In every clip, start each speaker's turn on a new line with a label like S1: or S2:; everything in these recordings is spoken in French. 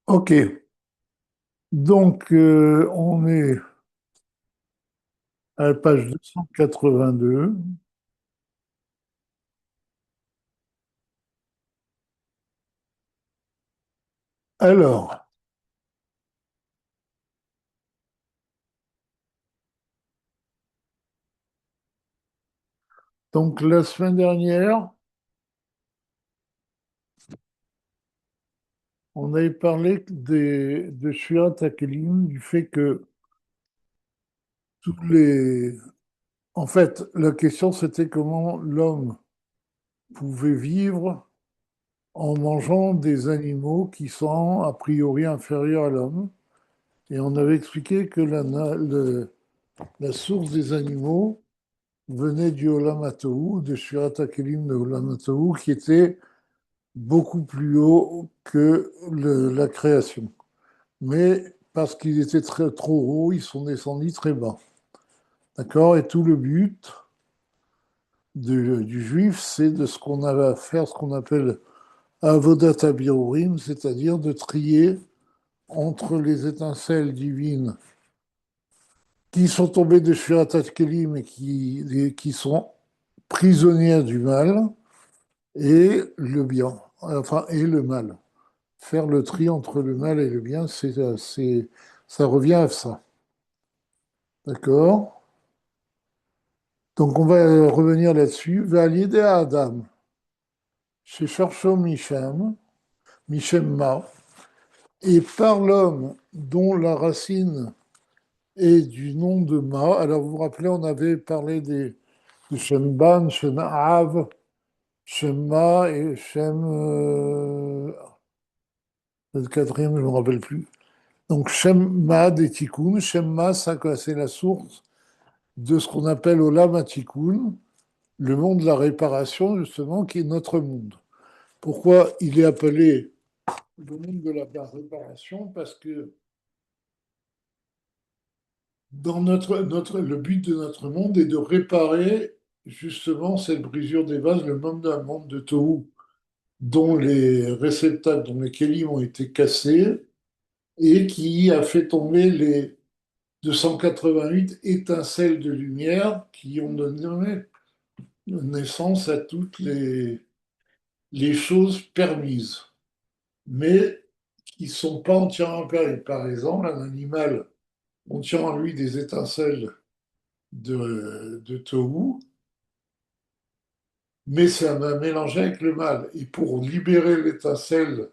S1: Ok, donc on est à la page 282. Alors, donc la semaine dernière, on avait parlé de Shirat Hakelim, du fait que tous les... En fait, la question c'était comment l'homme pouvait vivre en mangeant des animaux qui sont a priori inférieurs à l'homme. Et on avait expliqué que la source des animaux venait du Olam Ataou, de Shirat Hakelim de Olam Ataou, qui était beaucoup plus haut que la création. Mais parce qu'ils étaient trop hauts, ils sont descendus très bas. D'accord? Et tout le but du juif, c'est de ce qu'on a à faire, ce qu'on appelle Avodat Habirurim, c'est-à-dire de trier entre les étincelles divines qui sont tombées de Shirat Kelim et qui sont prisonnières du mal et le bien, enfin, et le mal. Faire le tri entre le mal et le bien, ça revient à ça. D'accord? Donc on va revenir là-dessus. Valide à Adam. Chez Cherchom Michem, Michemma, et par l'homme dont la racine est du nom de Ma. Alors vous vous rappelez, on avait parlé de Shemban, Shemav, Shemma et Shem. Le quatrième, je ne me rappelle plus. Donc Shemma des Tikkun. Shemma, ça, c'est la source de ce qu'on appelle Olam HaTikkun, le monde de la réparation, justement, qui est notre monde. Pourquoi il est appelé le monde de la réparation? Parce que le but de notre monde est de réparer justement cette brisure des vases, le monde de Tohu, dont les réceptacles, dont les kélim ont été cassés et qui a fait tomber les 288 étincelles de lumière qui ont donné naissance à toutes les choses permises, mais qui ne sont pas entièrement permises. Par exemple, un animal contient en lui des étincelles de tohu, mais ça va mélanger avec le mal. Et pour libérer l'étincelle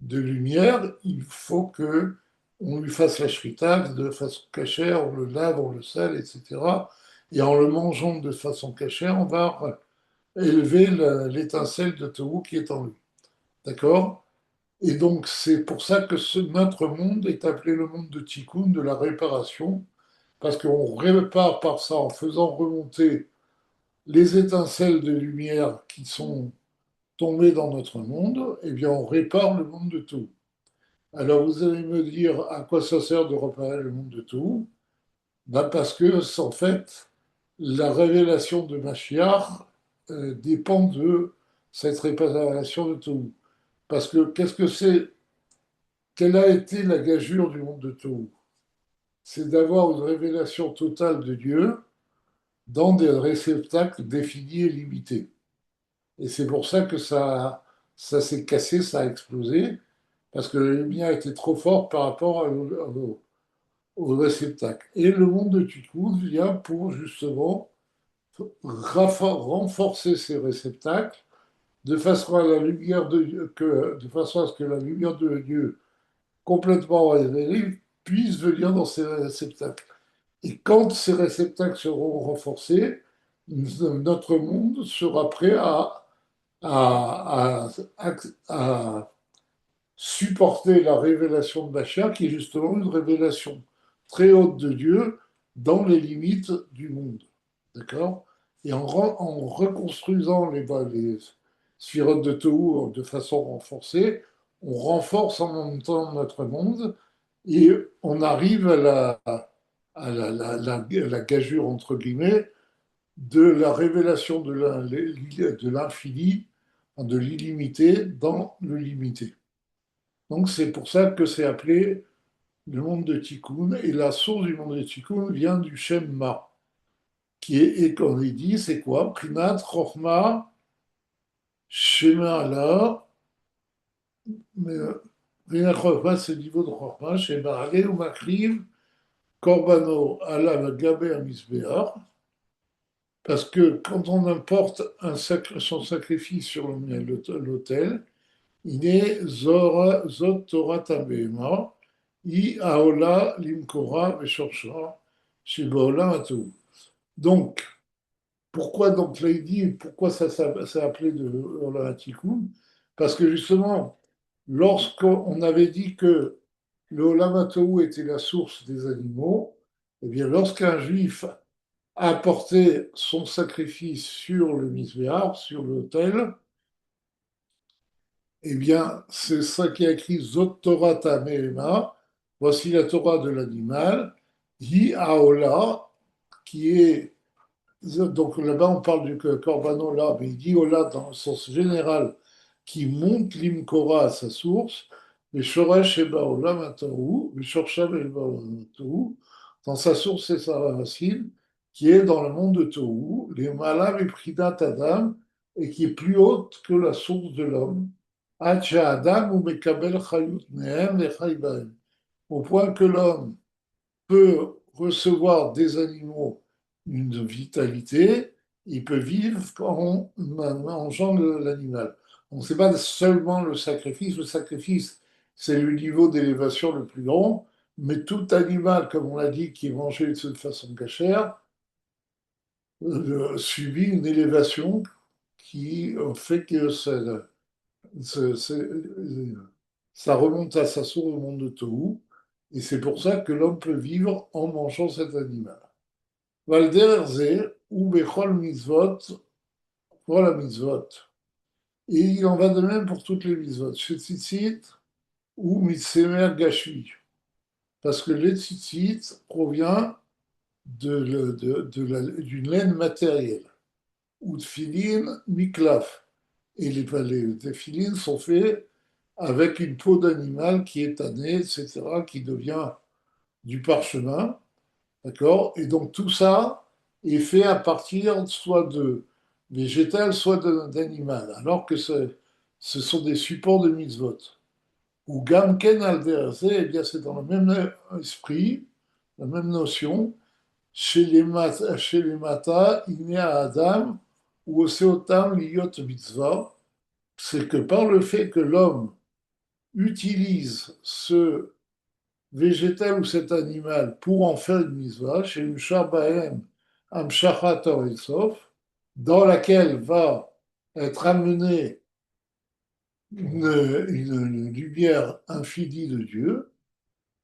S1: de lumière, il faut que on lui fasse la shrita de façon cachère, on le lave, on le sale, etc. Et en le mangeant de façon cachère, on va élever l'étincelle de tohu qui est en lui. D'accord? Et donc, c'est pour ça que notre monde est appelé le monde de Tikkun, de la réparation, parce qu'on répare par ça en faisant remonter les étincelles de lumière qui sont tombées dans notre monde, eh bien, on répare le monde de tout. Alors, vous allez me dire à quoi ça sert de réparer le monde de tout? Ben parce que, en fait, la révélation de Mashiach dépend de cette réparation de tout. Parce que qu'est-ce que c'est? Quelle a été la gageure du monde de Tohu? C'est d'avoir une révélation totale de Dieu dans des réceptacles définis et limités. Et c'est pour ça que ça s'est cassé, ça a explosé, parce que la lumière était trop forte par rapport au réceptacle. Et le monde de Tikkun vient pour justement renforcer ces réceptacles de façon à la lumière de Dieu, de façon à ce que la lumière de Dieu complètement révélée puisse venir dans ces réceptacles. Et quand ces réceptacles seront renforcés, notre monde sera prêt à, à supporter la révélation de Bachar, qui est justement une révélation très haute de Dieu dans les limites du monde. D'accord? Et en reconstruisant les sphirotes de Tohu de façon renforcée, on renforce en même temps notre monde et on arrive à la gageure, entre guillemets, de la révélation de l'infini, de l'illimité dans le limité. Donc c'est pour ça que c'est appelé le monde de Tikkun. Et la source du monde de Tikkun vient du Shem Ma, qui est, et qu'on est dit, c'est quoi? Prinat, Chochma, Shema Allah, mais Prinat Chochma, c'est le niveau de Chochma, Shema Allah, ou Makriv, Korbano, Allah, Gabé, Amisbéar. Parce que quand on importe son sacrifice sur l'autel, il est Zot Torah Tabema, I Aola Limkora Veshorshra, Shibaola Atou. Donc, pourquoi donc là il dit, pourquoi ça appelé de Ola Tikkun? Parce que justement, lorsqu'on avait dit que le Olam Atou était la source des animaux, eh bien, lorsqu'un juif apportait son sacrifice sur le misbéar, sur l'autel, eh bien, c'est ça qui a écrit Zot Torah Tamehema, voici la Torah de l'animal, Hi Aola, qui est, donc là-bas on parle du Korban Ola, mais il dit Ola dans le sens général, qui monte l'Imkora à sa source, le Shoresh Eba Olam Atahu, le Shorshav Eba Olam Atahu, dans sa source et sa racine, qui est dans le monde de Tohu, les Malam et Pridat Adam, et qui est plus haute que la source de l'homme. Hacha Adam ou Mekabel Chayut Mehem le Chai Bahem. Au point que l'homme peut recevoir des animaux une vitalité, il peut vivre en mangeant l'animal. Donc c'est pas seulement le sacrifice c'est le niveau d'élévation le plus grand, mais tout animal, comme on l'a dit, qui est mangé de cette façon cachère, subit une élévation qui fait que ça remonte à sa source au monde de Tohu, et c'est pour ça que l'homme peut vivre en mangeant cet animal. Valderze ou Bechol Mitzvot, voilà Mitzvot. Et il en va de même pour toutes les Mitzvot. Chez Tzitzit ou Mitsemer Gashmi. Parce que les Tzitzit provient d'une laine matérielle. Ou de Tfilin Miklaf. Et les tefilines sont faits avec une peau d'animal qui est tannée, etc., qui devient du parchemin. D'accord? Et donc tout ça est fait à partir soit de végétal, soit d'animal, alors que ce sont des supports de mitzvot. Ou gamken al eh bien c'est dans le même esprit, la même notion. Chez les mata, il y a Adam, ou oseotam liyot mitzvah, c'est que par le fait que l'homme utilise ce végétal ou cet animal pour en faire une mitzvah, chez une Shabbahem Amshachat Sof, dans laquelle va être amenée une lumière infinie de Dieu,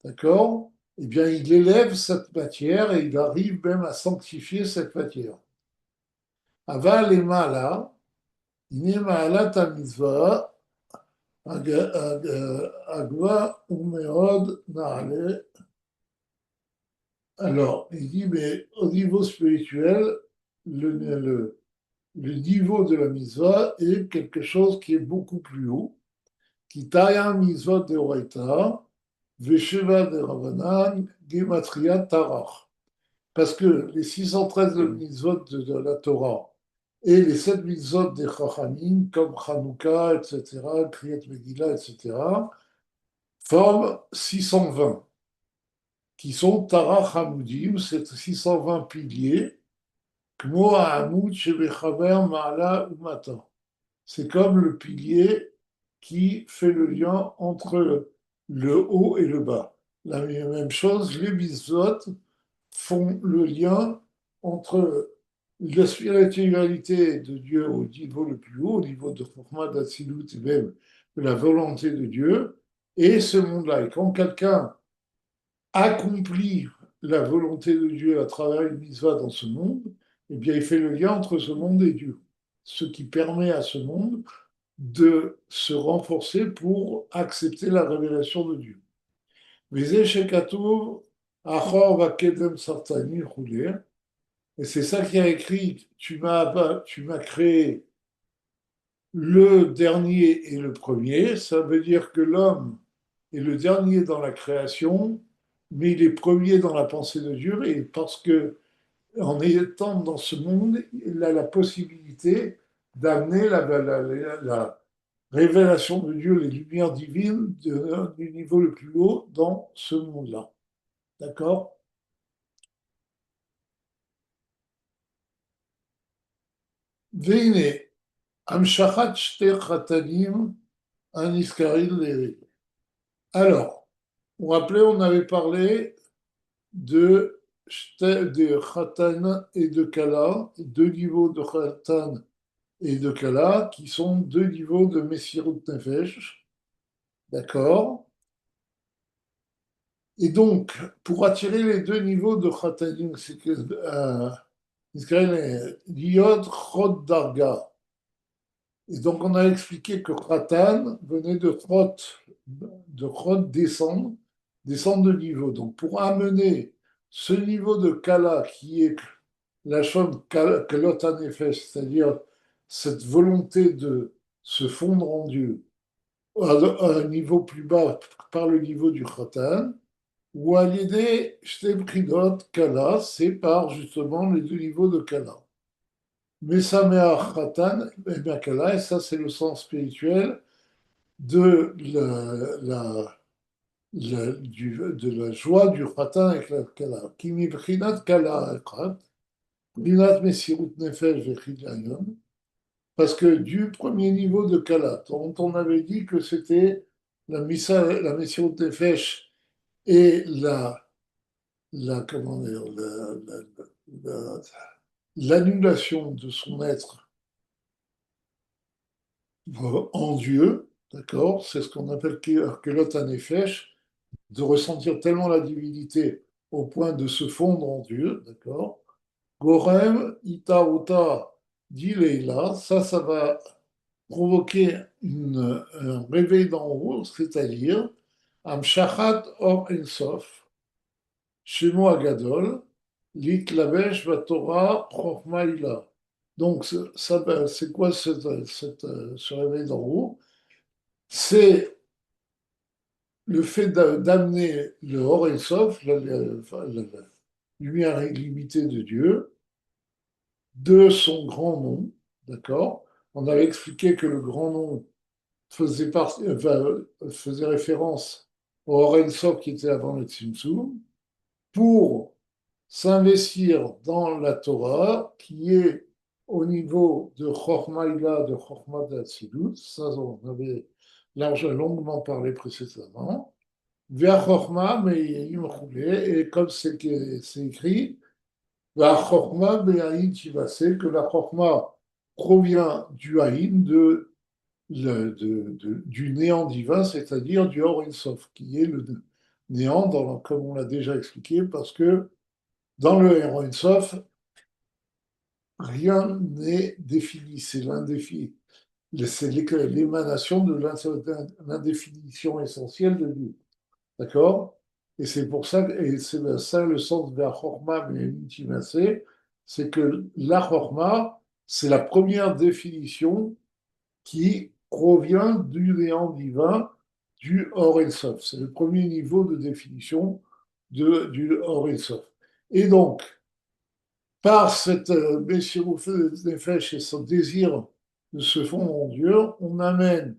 S1: d'accord? Eh bien, il élève cette matière et il arrive même à sanctifier cette matière. Aval et Mala, Ine Ma'alat mitzvah, Agva Umeod Naale. Alors, il dit, mais au niveau spirituel, le, le, le niveau de la mitzvah est quelque chose qui est beaucoup plus haut. Qui taya mitzvah de Oraita, Vesheva de Ravanan, Gematria Tarach. Parce que les 613 de mitzvot de la Torah et les 7 mitzvot des Chachamim, comme Hanouka, etc., Kriyat Megillah, etc., forment 620, qui sont Tarach Hamudim, c'est 620 piliers. C'est comme le pilier qui fait le lien entre le haut et le bas. La même chose, les mitzvot font le lien entre la spiritualité de Dieu au niveau le plus haut, au niveau de Chokhmah, d'Atsilut et même de la volonté de Dieu, et ce monde-là. Et quand quelqu'un accomplir la volonté de Dieu à travers une mitzvah dans ce monde, eh bien, il fait le lien entre ce monde et Dieu. Ce qui permet à ce monde de se renforcer pour accepter la révélation de Dieu. Et c'est ça qui a écrit, tu m'as créé le dernier et le premier. Ça veut dire que l'homme est le dernier dans la création, mais il est premier dans la pensée de Dieu, et parce que en étant dans ce monde, il a la possibilité d'amener la révélation de Dieu, les lumières divines du niveau le plus haut dans ce monde-là. D'accord? והנה, המשכת שתי חתנים הנזכרים לעיל. Alors, vous vous rappelez, on avait parlé de Khatan et de Kala, deux niveaux de Khatan et de Kala, qui sont deux niveaux de Messirut Nefesh, d'accord? Et donc, pour attirer les deux niveaux de Khatanim, c'est que Israël Liot Chod Darga. Et donc, on a expliqué que Khatan venait de Chod descendre, descendre de niveau. Donc, pour amener ce niveau de Kala, qui est la chose Kalot Hanefesh, c'est-à-dire cette volonté de se fondre en Dieu, à un niveau plus bas par le niveau du Khatan, ou à l'idée Shtebrinot Kala, c'est par justement les deux niveaux de Kala. Mesameach Khatan, et bien Kala, et ça c'est le sens spirituel de de la joie du Khatan avec la Kala. Qui mibrinat Kala Ekrat, Brinat Mesirut Nefesh Vechidayon, parce que du premier niveau de Kala, dont on avait dit que c'était la Mesirut Nefesh et comment dire, la- l'annulation de son être en Dieu, d'accord, c'est ce qu'on appelle Kelot Hanefesh, de ressentir tellement la divinité au point de se fondre en Dieu, d'accord. Gorem, Ita, Uta, dit Leila, ça va provoquer un réveil d'en haut, c'est-à-dire Amshachat Or Ensof, Shemo Agadol, Litlavesh Vatora Chochma Ila. Donc, c'est quoi ce réveil d'en haut? C'est le fait d'amener le Or et Sof, la lumière illimitée de Dieu, de son grand nom, d'accord? On avait expliqué que le grand nom faisait référence au Or et Sof qui était avant le Tzimtzum, pour s'investir dans la Torah, qui est au niveau de Chochma Ila, de Chochma d'Atsilut, ça on avait longuement parlé précédemment, vers Chochma, mais et comme c'est écrit, la Chochma Be'aïn Tivase, que la Chochma provient du Haïn, du néant divin, c'est-à-dire du Or Sof, qui est le néant, comme on l'a déjà expliqué, parce que dans le Or Sof, rien n'est défini, c'est l'indéfini. C'est l'émanation de l'indéfinition essentielle de Dieu. D'accord? Et c'est pour ça, et c'est ça le sens de la Chorma, mais l'intimacé, c'est que la Chorma, c'est la première définition qui provient du néant divin, du Or El Sof. C'est le premier niveau de définition du Or El Sof. Et donc, par cette Messirut Nefesh et son désir de se fondre en Dieu, on amène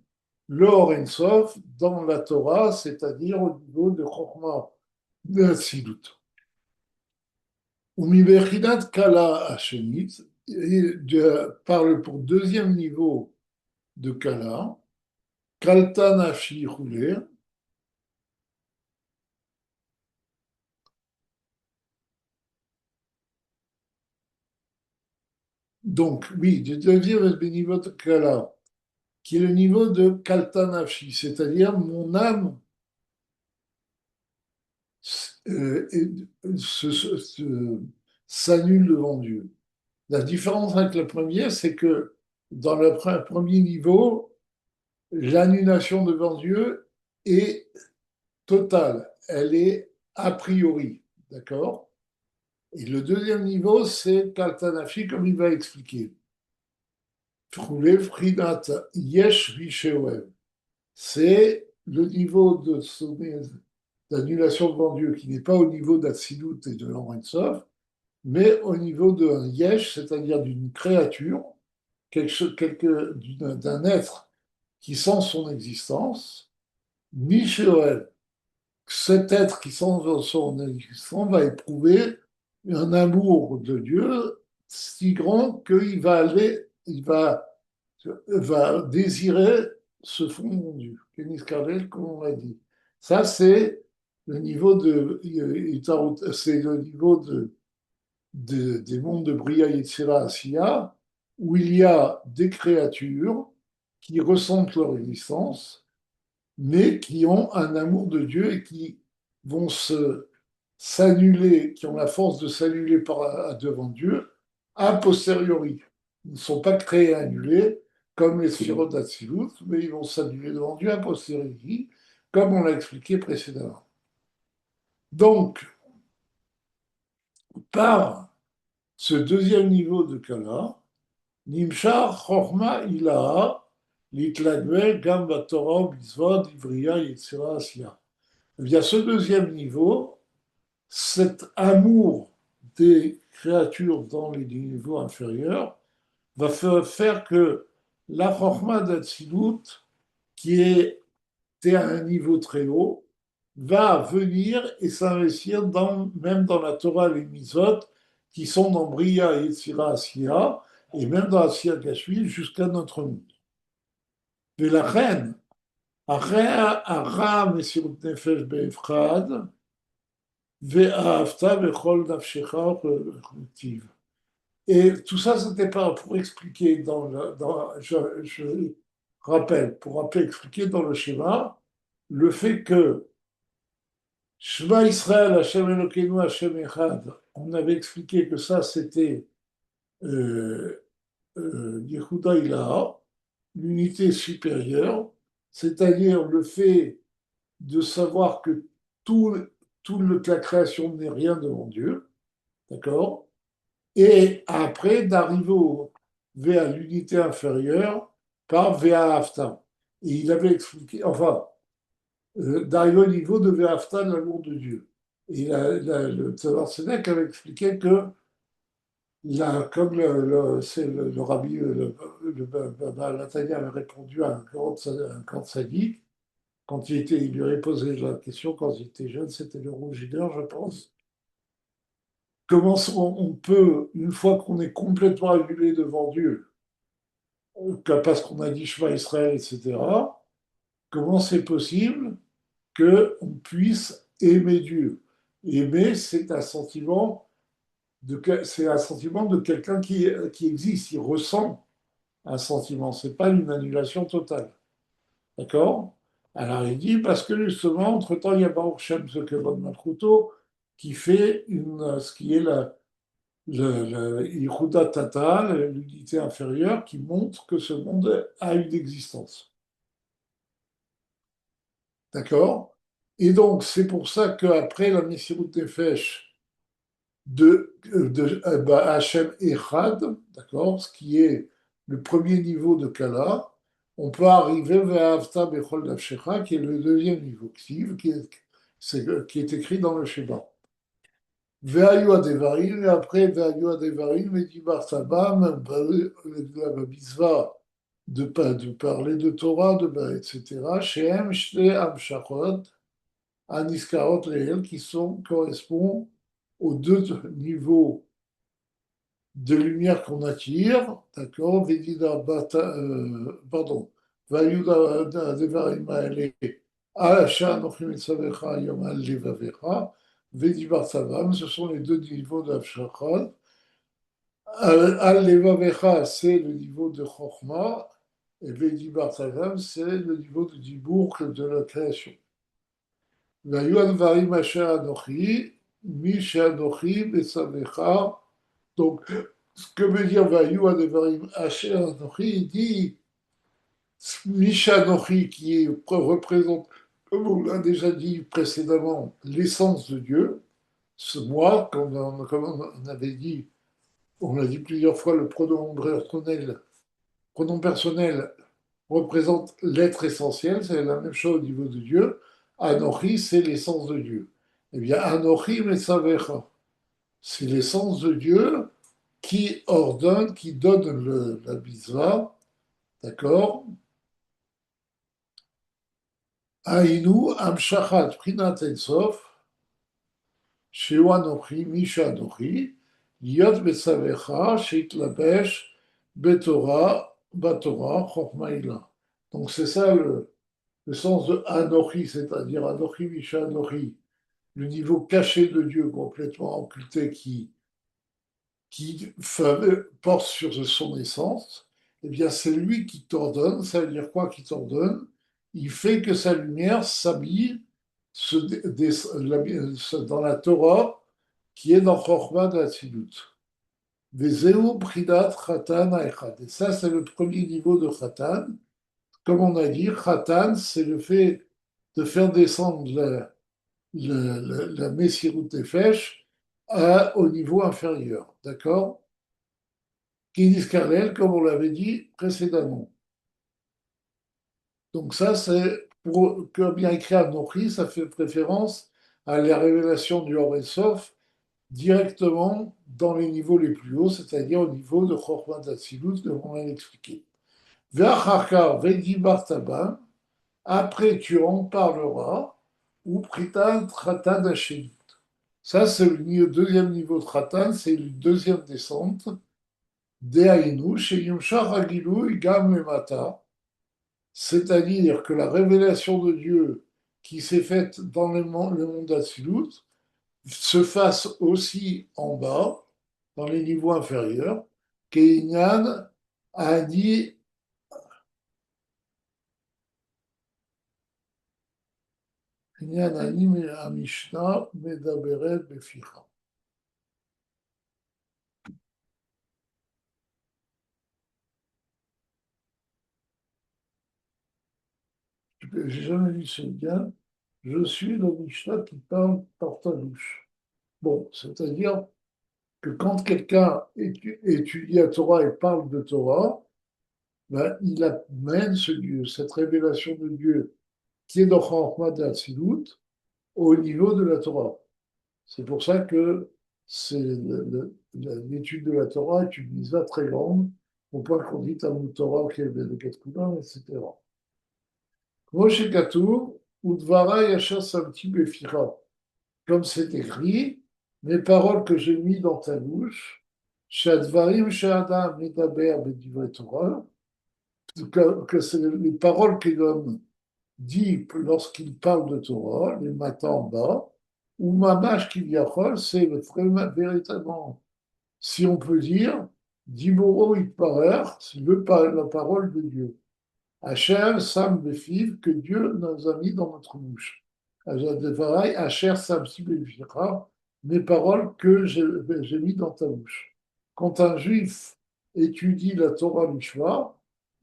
S1: l'Or Ensof dans la Torah, c'est-à-dire au niveau de Chokhmah de Hatzilut. Umibechinat Kala Hashemit, parle pour deuxième niveau de Kala, Kalta Nafi Roulé. Donc, oui, du deuxième niveau de Kala, qui est le niveau de Kalta Nafi, c'est-à-dire mon âme s'annule devant Dieu. La différence avec le premier, c'est que dans le premier niveau, l'annulation devant Dieu est totale, elle est a priori, d'accord? Et le deuxième niveau, c'est Kaltanafi, comme il va expliquer. Trouver Frinat Yesh Vishewev. C'est le niveau d'annulation devant Dieu qui n'est pas au niveau d'Atsilut et de l'Orensov, mais au niveau d'un yesh, c'est-à-dire d'une créature, d'un être qui sent son existence, Michel, cet être qui sent son existence va éprouver un amour de Dieu si grand qu'il va aller, va désirer ce fond Dieu, Kénis Karel, comme on l'a dit. Ça, c'est le niveau c'est le niveau des mondes de Bria, Yetzira, Asiya, où il y a des créatures qui ressentent leur existence, mais qui ont un amour de Dieu et qui vont s'annuler, qui ont la force de s'annuler devant Dieu a posteriori. Ils ne sont pas créés et annulés comme les sphirotes d'Atsilut, mais ils vont s'annuler devant Dieu a posteriori, comme on l'a expliqué précédemment. Donc, par ce deuxième niveau de Kala, Nimshar Chorma Ilaha, Litlagwe, Gamba Torah, Mitzvot, Ivriya, Yetzira, Asiya. Eh bien, ce deuxième niveau, cet amour des créatures dans les niveaux inférieurs, va faire que la Chorma d'Atsilut, qui était à un niveau très haut, va venir et s'investir même dans la Torah et les Mitzvot, qui sont dans Bria, Yetzira, Asiya, et même dans Asiya Gashmi jusqu'à notre monde. Et la reine, הרע מסירות נפש באבחד, ואהבת בכל נפשך ובכל. Et tout ça, c'était pas pour expliquer je rappelle, pour rappeler, expliquer dans le schéma le fait que Shema Israël, Hashem Elokeinu, Hashem Echad, on avait expliqué que ça, c'était euh, Yehuda Ilaha, l'unité supérieure, c'est-à-dire le fait de savoir que tout, la création n'est rien devant Dieu, d'accord? Et après, vers l'unité inférieure par Vea Hafta. Et il avait expliqué, enfin, d'arriver au niveau de Vea Hafta, l'amour de Dieu. Et le Tzadar Sénèque avait expliqué que, comme c'est le rabbi, Baba Latania avait répondu à un grand sadique, quand il lui avait posé la question quand il était jeune, c'était le Rouge-Gideur, je pense. Comment on peut, une fois qu'on est complètement annulé devant Dieu, parce qu'on a dit Shema Israël, etc., comment c'est possible qu'on puisse aimer Dieu? Aimer, c'est un sentiment de quelqu'un qui existe, il ressent un sentiment, c'est pas une annulation totale. D'accord? Alors il dit, parce que justement, entre-temps, il y a Baruch Shem Zekevod Malchuto qui fait ce qui est Yichuda Tata, l'unité inférieure, qui montre que ce monde a une existence. D'accord? Et donc, c'est pour ça qu'après la Messirut Nefesh de Hachem Echad, d'accord, ce qui est le premier niveau de Kala, on peut arriver vers Avta Bechol Nafshecha, qui est le deuxième niveau, qui est écrit dans le Shema. Ve'ayu Adevarim, et après Ve'ayu Adevarim, et dit Barsabam, la mitzvah de parler de Torah, etc. Shehem Shte Amshachot, Aniskaot réels, correspondent aux deux niveaux de lumière qu'on attire, d'accord, pardon, Vayuda Devarim Aele, Alasha Anochim Etzavecha Yom Al Levavecha, Vedibar Savam, ce sont les deux niveaux d'Avshachal. Al Levavecha, c'est le niveau de Chochma, et Vedibar Savam, c'est le niveau de Dibour, de la création. Vayuad Varim Asher Anochi, Misha Anochi, Betzavecha, donc, ce que veut dire Vayu Adevarim Asher Anochi, il dit Misha Anochi, qui représente, comme on l'a déjà dit précédemment, l'essence de Dieu, ce moi, comme on avait dit, on l'a dit plusieurs fois, le pronom personnel représente l'être essentiel, c'est la même chose au niveau de Dieu. Anochi, c'est l'essence de Dieu. Eh bien, Anochi Metzavecha, c'est l'essence de Dieu qui ordonne, qui donne la mitzvah, d'accord? Aïnou, Amshachat, Prinat Ensof, Sheu Anochi, Misha Anochi, Yod Metzavecha, Sheitlabesh, Betorah, Batorah, Chokmaïla. Donc c'est ça le sens de Anochi, c'est-à-dire Anochi, Misha Anochi, le niveau caché de Dieu complètement occulté qui porte sur son essence, eh bien c'est lui qui t'ordonne. Ça veut dire quoi qui t'ordonne? Il fait que sa lumière s'habille dans la Torah qui est dans Chochma de Hatzilut. Vezeu Pridat Chatan Haechad. Et ça, c'est le premier niveau de Chatan. Comme on a dit, Khatan, c'est le fait de faire descendre la Messirut Nefesh au niveau inférieur. D'accord? Qui Karel, comme on l'avait dit précédemment. Donc ça, c'est pour que bien écrit Anochi, ça fait référence à la révélation du Or Sof directement dans les niveaux les plus hauts, c'est-à-dire au niveau de Chorma d'Atsilut, comme on l'a expliqué. Ve'achachar ve'dibar taban, après tu en parleras, ou pritan tratan hachem. Ça, c'est le deuxième niveau de tratan, c'est une deuxième descente. Dehainu, chez Yumshach Agilou, Gam Lemata, c'est-à-dire que la révélation de Dieu qui s'est faite dans le monde d'Atsilut se fasse aussi en bas, dans les niveaux inférieurs, Keinyan a dit Inyan Ani Mishnah Medaberet Beficha. J'ai jamais lu ce lien. Je suis le Mishnah qui parle par ta bouche. Bon, c'est-à-dire que quand quelqu'un étudie la Torah et parle de Torah, ben, il amène cette révélation de Dieu qui est dans Chorma d'Atsilut au niveau de la Torah. C'est pour ça que l'étude de la Torah est une mise très grande, au point qu'on dit Talmud Torah, de Ketkulam, etc. Moshe Katour, Udvara Yasha Samti Befira. Comme c'est écrit, mes paroles que j'ai mis dans ta bouche, Shadvarim Shadam Medaber Bedivrei Torah, que c'est les paroles que l'homme dit lorsqu'il parle de Torah, les matins en bas, ou Mamash Kivyachol, c'est véritablement, si on peut dire, Diboro Itparer, c'est la parole de Dieu. Hachem Sam Befiv, que Dieu nous a mis dans notre bouche. Hachem Sam Sibefira, mes paroles que j'ai mis dans ta bouche. Quand un juif étudie la Torah Mishma,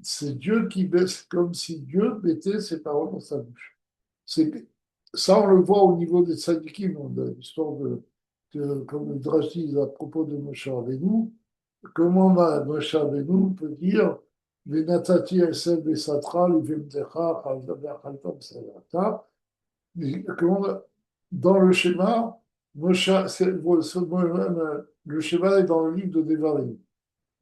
S1: c'est Dieu qui baisse, comme si Dieu mettait ses paroles dans sa bouche. Ça, on le voit au niveau des tzadikim, l'histoire comme le Drash dit à propos de Moshe Rabbeinu. Comment Moshe Rabbeinu peut dire Venatati Esel Besatra, Livemdecha, Chaltam Salata. Comment, dans le schéma, Moshe, le schéma est dans le livre de Devarim.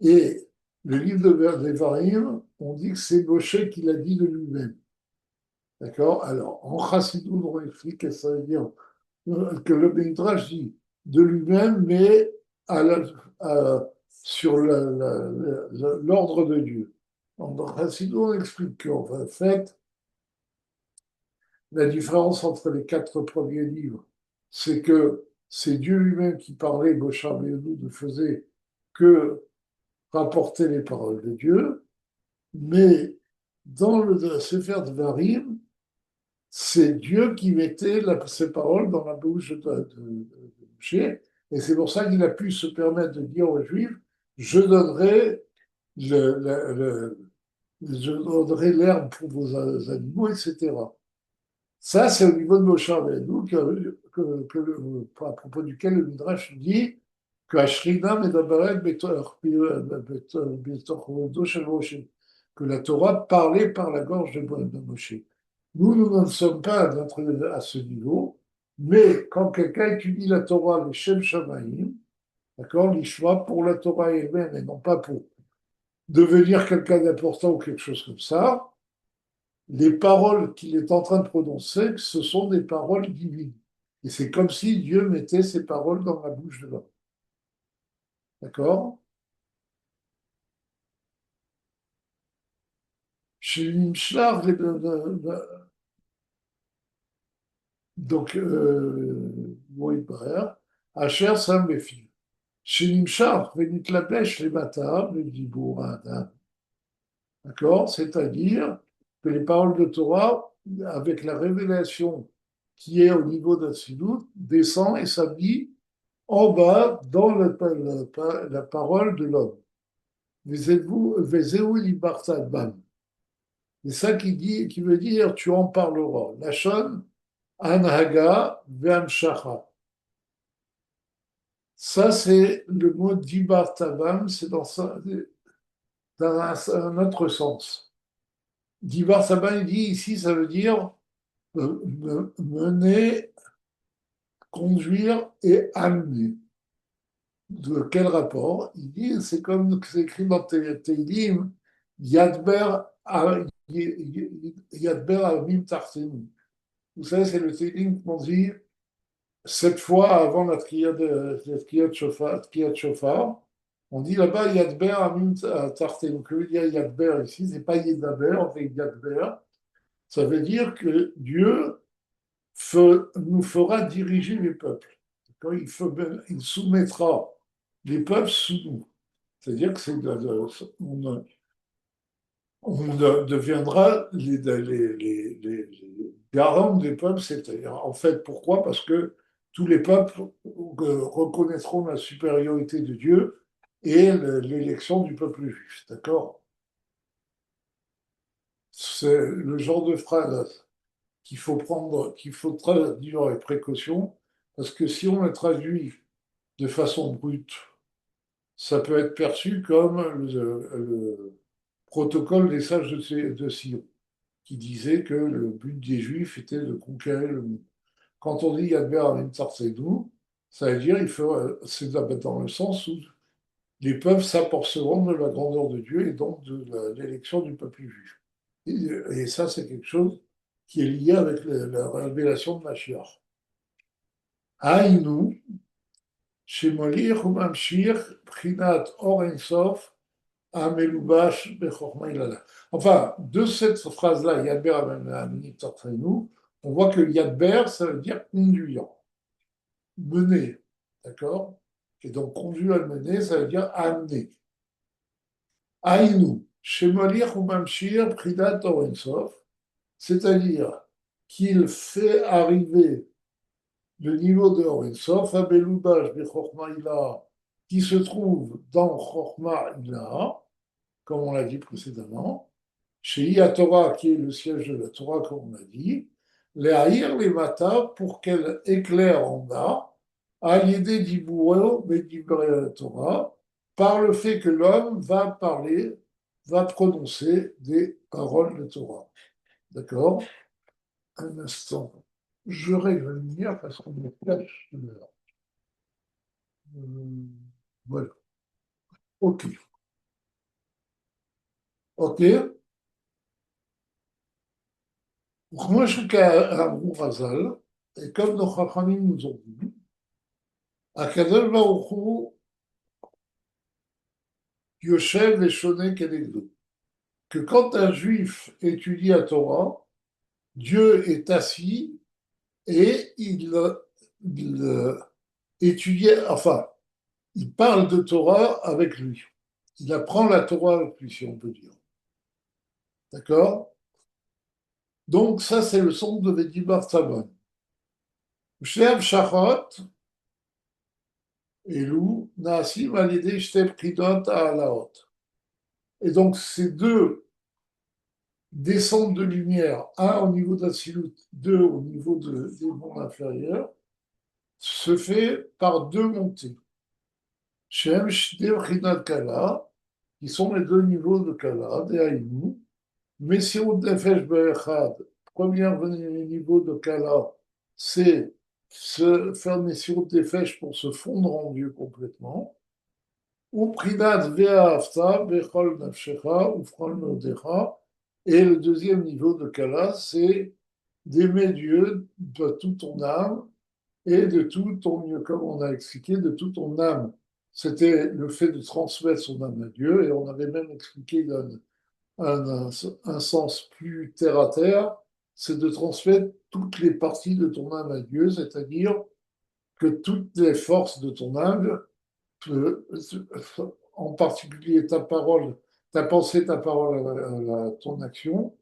S1: Et le livre de Devarim, on dit que c'est Moshe qui l'a dit de lui-même. D'accord? Alors, en Chassidut, on explique que ça veut dire que le Midrash dit de lui-même, mais sur l'ordre de Dieu. Dans Chassidut, on explique qu'en fait, la différence entre les quatre premiers livres, c'est que c'est Dieu lui-même qui parlait, Moshe Rabbeinu ne faisait que rapporter les paroles de Dieu, mais dans le Sefer Dvarim, c'est Dieu qui mettait ses paroles dans la bouche de Moshe, et c'est pour ça qu'il a pu se permettre de dire aux Juifs, je donnerai je donnerai l'herbe pour vos animaux, etc. Ça, c'est au niveau de Moshe Rabbeinu à propos duquel le Midrash dit que Ashrina Medabaret Betoch Vodo Shel Moshe, que la Torah parlait par la gorge de Moshe. Nous ne sommes pas à ce niveau, mais quand quelqu'un étudie la Torah, le Shem Shamaim, d'accord, l'Ishma pour la Torah elle-même et non pas pour devenir quelqu'un d'important ou quelque chose comme ça, les paroles qu'il est en train de prononcer, ce sont des paroles divines. Et c'est comme si Dieu mettait ces paroles dans la bouche de l'homme. D'accord? Chez Nimshlar, donc, oui, Asher Sam Befi. Chez Nimshar, Venit la pêche, les matins, le Dibour, d'accord? C'est-à-dire que les paroles de Torah, avec la révélation qui est au niveau d'Atsilut, descend et s'habille en bas dans la parole de l'homme. Vezeu libarta bam. C'est ça qui veut dire tu en parleras. Lachon anhaga ve'amshacha. Ça, c'est le mot dibar tabam, c'est dans un autre sens. Dibar tabam, il dit ici, ça veut dire mener, conduire et amener. De quel rapport? Il dit, c'est comme c'est écrit dans Teilim, Yadber Yadber Amim Tartenu. Vous savez, c'est le Teilim qu'on dit 7 fois avant la Tkiyat Shofar. On dit là-bas Yadber Amim Tartenu. Que veut dire Yadber ici? C'est pas Yedaber, c'est Yadber. Ça veut dire que Dieu nous fera diriger les peuples. Quand il soumettra les peuples sous nous. C'est-à-dire que on deviendra les garants des peuples. C'est-à-dire, en fait, pourquoi? Parce que tous les peuples reconnaîtront la supériorité de Dieu et l'élection du peuple juif. D'accord? C'est le genre de phrase qu'il faut traduire avec précaution, parce que si on le traduit de façon brute, ça peut être perçu comme le protocole des sages de Sion, qui disait que le but des Juifs était de conquérir le monde. Quand on dit Yadber Arim Tsarseinou, ça veut dire c'est dans le sens où les peuples s'apercevront de la grandeur de Dieu et donc de l'élection du peuple juif. Et ça, c'est quelque chose qui est lié avec la révélation de Mashiach. Aïnou, Shemolir Umamshir, Prinat Or Ensof, Ameloubash Bechorma Ilala. Enfin, de cette phrase-là, Yadber Aminit Tartreinou, on voit que Yadber, ça veut dire conduire, mener. D'accord? Et donc, conduire et mener, ça veut dire amener. Aïnou, Shemolir Umamshir, Prinat Or Ensof, c'est-à-dire qu'il fait arriver le niveau de Or-Ensof, Abeloubash Bechorma Ilala, qui se trouve dans Chorma Ilala, comme on l'a dit précédemment, chez Torah, qui est le siège de la Torah, comme on l'a dit, les haïr, les matas, pour qu'elle éclaire en bas, à l'idée d'Ibouéo, mais la Torah, par le fait que l'homme va parler, va prononcer des paroles de Torah. D'accord? Un instant. Je règle la lumière parce qu'on me cache l'heure. Voilà. OK. OK. Donc, moi, je suis qu'à Razal, et comme nos Chachamim nous ont dit, Akadosh Baruch Hu Yoshev et Shoné Kenegdo, que quand un juif étudie la Torah, Dieu est assis et il étudie, enfin, il parle de Torah avec lui. Il apprend la Torah avec lui, si on peut dire. D'accord? Donc, ça, c'est le son de Vedibar Tzabon. Shev Shachot, Elou, Naasim Alidei Shteb Kidot Aalaot. Et donc, ces deux descentes de lumière, un au niveau d'Atsilut, deux au niveau des mondes inférieurs, se fait par deux montées. Shem Shteb Kidot Kala, qui sont les deux niveaux de Kala, des Haïnou. Messirut Nefesh Be'echad, premier niveau de Kala, c'est se faire Messirut Nefesh pour se fondre en Dieu complètement. Ou Prinat Ve'ahavta Bechol Nafshecha Ufchol Nodecha. Et le deuxième niveau de Kala, c'est d'aimer Dieu de toute ton âme et de tout ton, comme on a expliqué, de toute ton âme. C'était le fait de transmettre son âme à Dieu, et on avait même expliqué un sens plus terre à terre, c'est de transmettre toutes les parties de ton âme à Dieu, c'est-à-dire que toutes les forces de ton âme, en particulier ta parole, ta pensée, ta parole, ton action,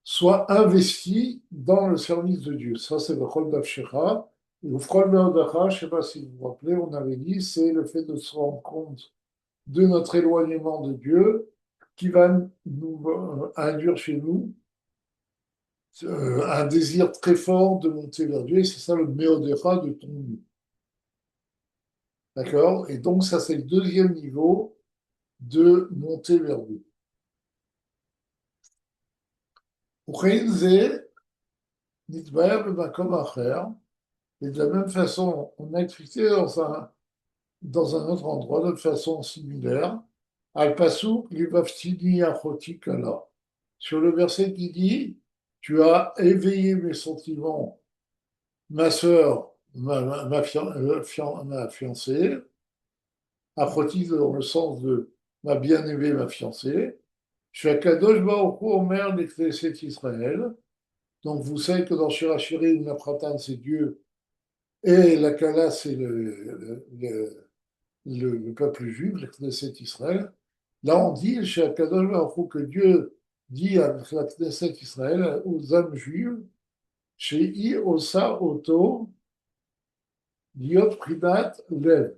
S1: soient investies dans le service de Dieu. Ça, c'est le Chol d'Avshecha. Et le Chol d'Avshecha, je ne sais pas si vous vous rappelez, on avait dit, c'est le fait de se rendre compte de notre éloignement de Dieu qui va nous induire chez nous un désir très fort de monter vers Dieu, et c'est ça le Meodecha de ton nous. D'accord? Et donc, ça, c'est le deuxième niveau de monter vers Dieu. Et de la même façon, on a expliqué dans un autre endroit, de façon similaire, Al-Pasuk, Livaftini Achoti Kala. Sur le verset qui dit, tu as éveillé mes sentiments, ma sœur, ma fiancée, Achoti dans le sens de ma bien-aimée, ma fiancée. Je suis à Kadosh Baruch Hu Omer d'Ekneset Israël. Donc vous savez que dans Shirachirim, la Pratan, c'est Dieu, et la Kala, c'est le peuple juif, le Knesset Israël. Là, on dit chez Akadosh Baruch Hu, que Dieu dit à la Knesset Israël, aux âmes juives, chez I Osa Oto, Liot Pridat Lev.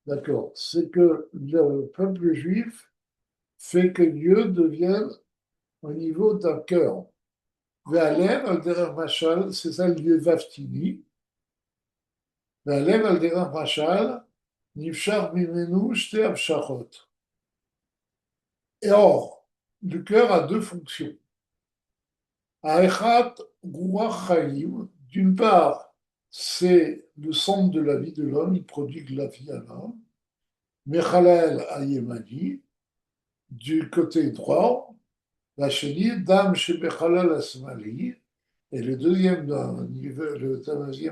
S1: D'accord. C'est que le peuple juif fait que Dieu devienne au niveau d'un cœur. Ve'alev al derer machal, c'est ça le lieu Vaftini. Ve'alev al derer machal, nifshar mimenu shte avshachot. Et or, le cœur a deux fonctions. Aechat Ruach Chaim, d'une part, c'est le centre de la vie de l'homme, il produit de la vie à l'homme. Mechalel Ayemani, du côté droit, la chenille, Dam Shebechalal Asmali, et la deuxième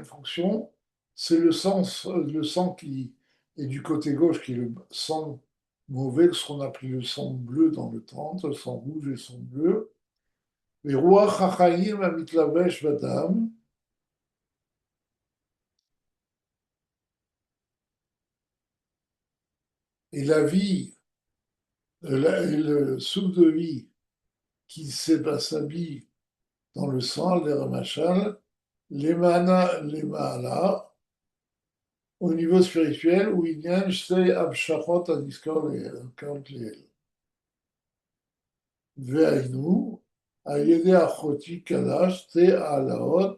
S1: fonction, c'est le sang qui est du côté gauche, qui est le sang mauvais, ce qu'on appelle le sang bleu dans le Tantre, le sang rouge et le sang bleu. Et Ruach HaChaim Amitlavesh Vadam, et la vie, et le souffle de vie qui s'habille dans le sang, les ramachal, les mana, les maala, au niveau spirituel, où il y a un shtei abshachot adiskor leel. Ve'ainu, ayede achoti kalash, te alaot,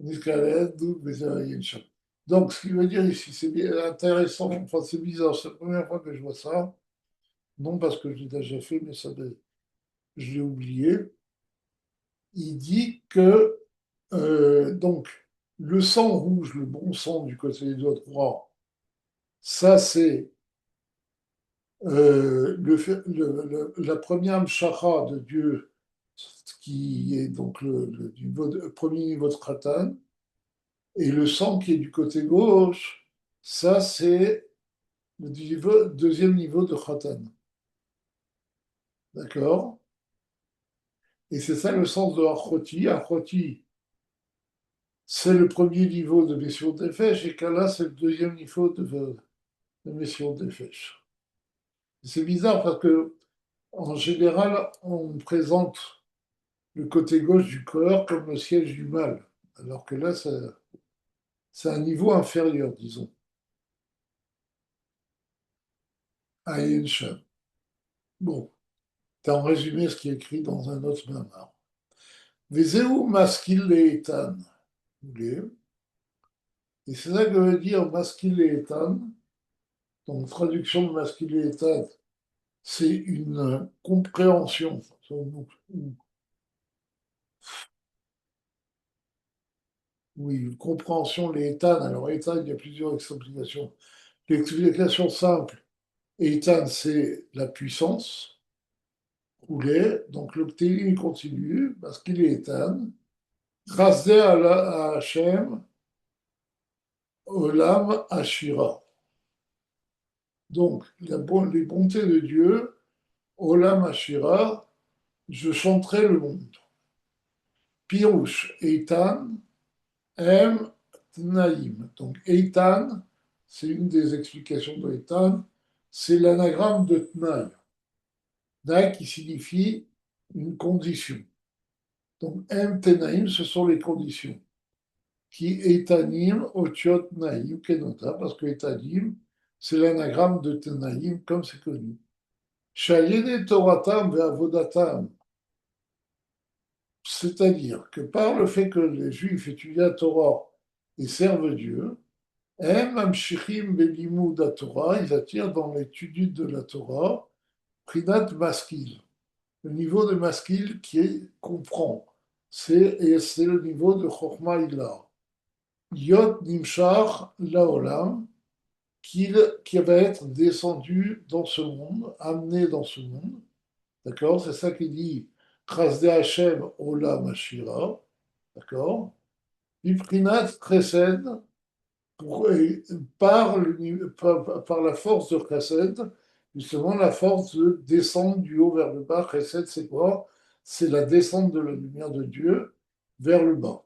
S1: niskalet, d'où bezayin sham. Donc, ce qui veut dire ici, c'est bien intéressant, enfin, c'est bizarre, c'est la première fois que je vois ça, non parce que je l'ai déjà fait, mais je l'ai oublié. Il dit que donc le sang rouge, le bon sang du côté droit, ça c'est la première mshara de Dieu, qui est donc premier niveau de Kratan, et le sang qui est du côté gauche, ça c'est le deuxième niveau de Kratan. D'accord? Et c'est ça le sens de Achoti. Achoti, c'est le premier niveau de mission de Nefesh, et Kala, c'est le deuxième niveau de mission de Nefesh. C'est bizarre parce que, en général, on présente le côté gauche du corps comme le siège du mal, alors que là, c'est un niveau inférieur, disons, à Ayin Sham. Bon, tu as en résumé ce qui est écrit dans un autre mamar. Vezeu maskil le'etan. Et c'est ça que veut dire maskil le'etan. Donc, traduction de masculin et état, c'est une compréhension. Oui, une compréhension, les états. Alors, état, il y a plusieurs explications. L'explication simple, état, c'est la puissance, rouler. Donc, le Télim continue parce qu'il est état. Rasdeh à Hachem, Olam Ashira. Donc, les bontés de Dieu, Olam Ashira, je chanterai le monde. Pirouche, Eitan, M, Tnaïm. Donc, Eitan, c'est une des explications de Eitan, c'est l'anagramme de Tnaï. Tnaï qui signifie une condition. Donc, M, Tnaïm, ce sont les conditions. Qui Eitanim, Otiot, Naïm, Kenota, parce que Eitanim, c'est l'anagramme de Tnaïm, comme c'est connu. Shayene Toratam Ve'avodatam, c'est-à-dire que par le fait que les Juifs étudient la Torah et servent Dieu, Torah, ils attirent dans l'étude de la Torah, Prinat Maskil, le niveau de Maskil qui comprend. C'est le niveau de Chokhmah Ilah. Yot Nimshach Laolam, qui va être descendu dans ce monde, amené dans ce monde. D'accord? C'est ça qu'il dit Krasde Hashem Olam Ashira. D'accord? Viprinat Chesed, par la force de Chesed, justement la force de descendre du haut vers le bas. Chesed, c'est quoi? C'est la descente de la lumière de Dieu vers le bas.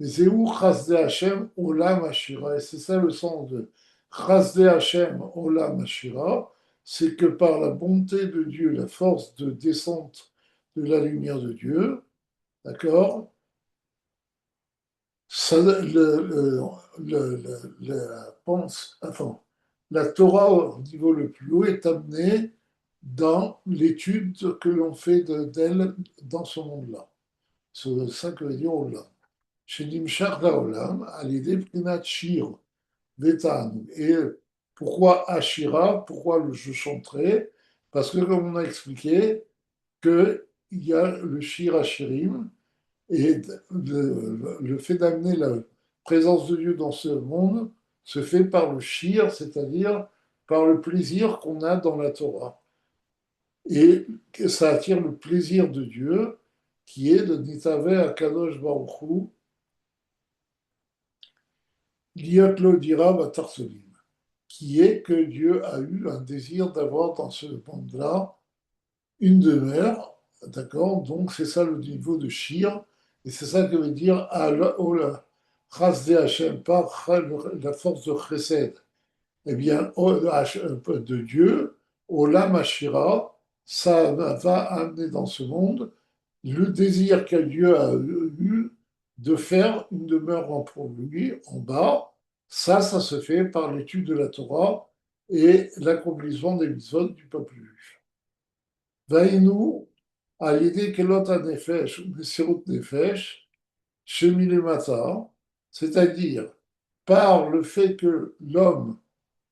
S1: Zéou Chasde Hashem Olam Ashira. Et c'est ça le sens de Chasde Hashem Olam Ashira. C'est que par la bonté de Dieu, la force de descente de la lumière de Dieu, d'accord, ça, enfin, la Torah au niveau le plus haut est amenée dans l'étude que l'on fait d'elle dans ce monde-là. C'est ça que veut dire Olam. Chez Nimshach Olam, à l'idée Prinat Shir, Vetan. Et pourquoi Ashira? Pourquoi je chanterai? Parce que, comme on a expliqué, qu'il y a le Shir Ashirim, et le fait d'amener la présence de Dieu dans ce monde se fait par le shir, c'est-à-dire par le plaisir qu'on a dans la Torah. Et ça attire le plaisir de Dieu, qui est de Nitave Akadosh Baruch Hu, Liot Lo Dira Batarsolim, qui est que Dieu a eu un désir d'avoir dans ce monde-là une demeure, d'accord? Donc c'est ça le niveau de Shir, et c'est ça que veut dire Ola, Chasde Hashem, par la force de Chesed, eh bien, de Dieu, Olam Ashira, ça va amener dans ce monde le désir que Dieu a eu de faire une demeure pour lui en bas. Ça se fait par l'étude de la Torah et l'accomplissement des mitzvot du peuple juif. Vaïnou, à l'idée que l'autre nefesh ou Messirut nefesh, Shemilemata, c'est-à-dire par le fait que l'homme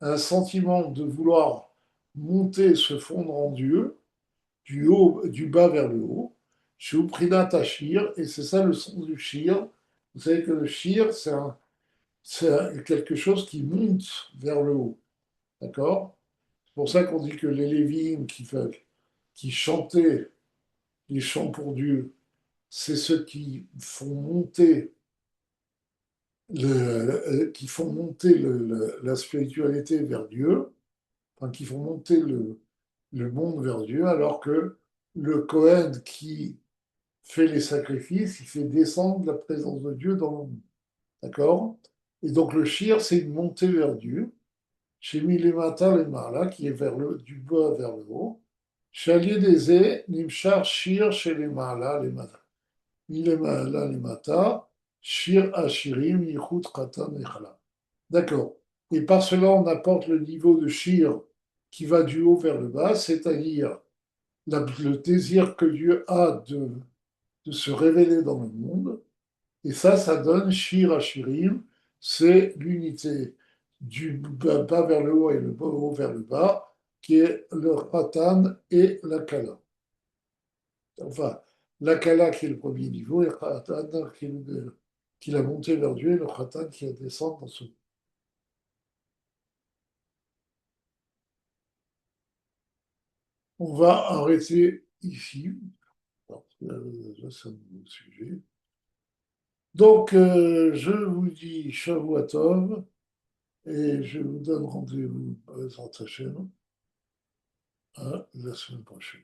S1: a un sentiment de vouloir monter, se fondre en Dieu, du haut, du bas vers le haut, Shuprinat Ashir, et c'est ça le sens du shir. Vous savez que le shir, c'est quelque chose qui monte vers le haut. D'accord? C'est pour ça qu'on dit que les Lévi'im qui chantaient les chants pour Dieu, c'est ceux qui font monter la spiritualité vers Dieu, enfin, qui font monter le monde vers Dieu, alors que le Cohen qui fait les sacrifices, il fait descendre la présence de Dieu dans le monde. D'accord? Et donc le shir, c'est une montée vers Dieu. Chez Milimata les Marla, qui est du bas vers le haut. Chalier des Nimchar Shir chez les Marla, les Mata. Milimala les Mata, Shir Ashirim, Yichut Khatan Echala. D'accord. Et par cela, on apporte le niveau de shir qui va du haut vers le bas, c'est-à-dire le désir que Dieu a de se révéler dans le monde. Et ça donne shir Ashirim, c'est l'unité du bas vers le haut et le haut vers le bas, qui est le Khatan et la Kala. Enfin, la Kala qui est le premier niveau et le Khatan qui est la montée vers Dieu et le Khatan qui est la descente dans ce. On va arrêter ici. Alors, là, c'est un nouveau sujet. Donc, je vous dis Shavua Tov et je vous donne rendez-vous à la semaine prochaine.